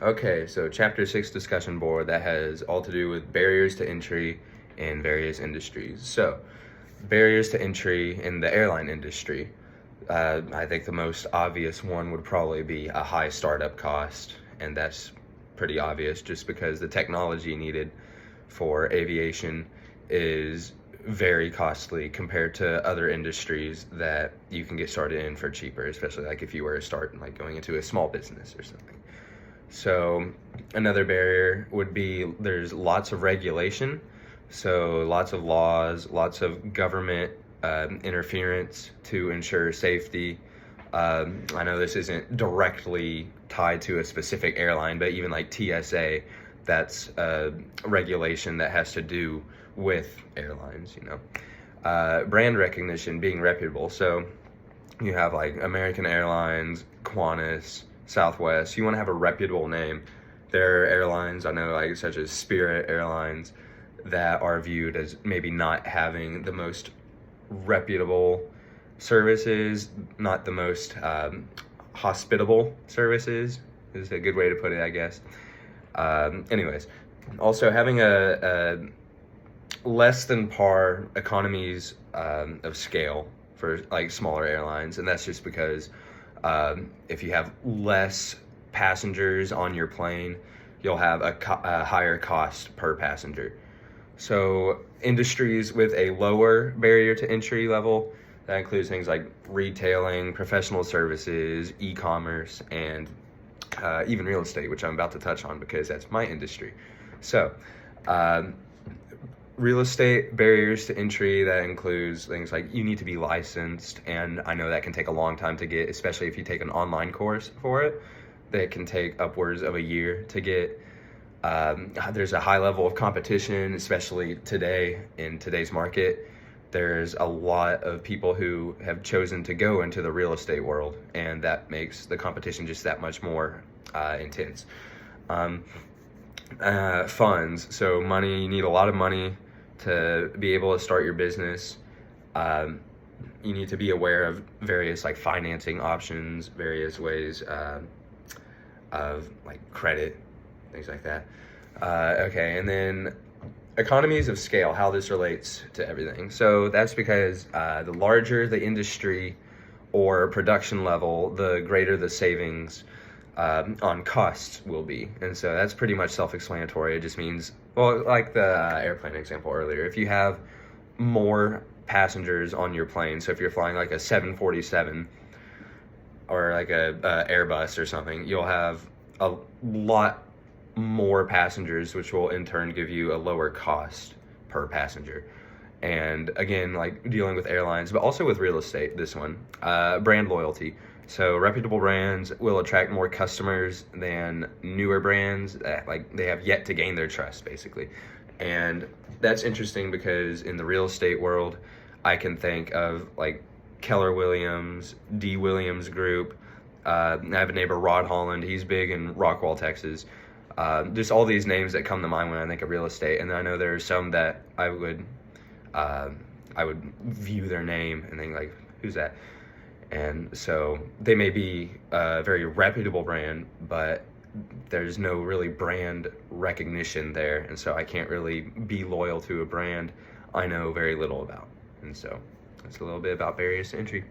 Okay, so Chapter 6 discussion board that has all to do with barriers to entry in various industries. So, barriers to entry in the airline industry. I think the most obvious one would probably be a high startup cost, and that's pretty obvious just because the technology needed for aviation is very costly compared to other industries that you can get started in for cheaper, especially like if you were to start like going into a small business or something. So another barrier would be there's lots of regulation, so lots of laws, lots of government interference to ensure safety. I know this isn't directly tied to a specific airline, but even like TSA, that's a regulation that has to do with airlines, brand recognition, being reputable. So you have like American Airlines, Qantas, Southwest. You want to have a reputable name. There are airlines I know, like such as Spirit Airlines, that are viewed as maybe not having the most reputable services, not the most hospitable services is a good way to put it, I guess. Anyways, also having a less than par economies of scale for like smaller airlines, and that's just because if you have less passengers on your plane, you'll have a higher cost per passenger. So industries with a lower barrier to entry level, that includes things like retailing, professional services, e-commerce, and even real estate, which I'm about to touch on because that's my industry. So real estate barriers to entry, that includes things like you need to be licensed, and I know that can take a long time to get, especially if you take an online course for it. That can take upwards of a year to get. There's a high level of competition, especially today in today's market. There's a lot of people who have chosen to go into the real estate world, and that makes the competition just that much more intense. Funds, so money, you need a lot of money to be able to start your business. You need to be aware of various like financing options, various ways of like credit, things like that. Okay, and then economies of scale, how this relates to everything. So that's because the larger the industry or production level, the greater the savings on costs will be. And so that's pretty much self-explanatory. It just means, well, like the airplane example earlier, if you have more passengers on your plane, so if you're flying like a 747 or like a Airbus or something, you'll have a lot more passengers, which will in turn give you a lower cost per passenger. And again, like dealing with airlines, but also with real estate, this one, brand loyalty. So reputable brands will attract more customers than newer brands that like they have yet to gain their trust, basically. And that's interesting because in the real estate world, I can think of like Keller Williams, D. Williams Group. I have a neighbor, Rod Holland. He's big in Rockwall, Texas. Just all these names that come to mind when I think of real estate. And I know there are some that I would view their name and think like, who's that? And so they may be a very reputable brand, but there's no really brand recognition there. And so I can't really be loyal to a brand I know very little about. And so that's a little bit about barriers to entry.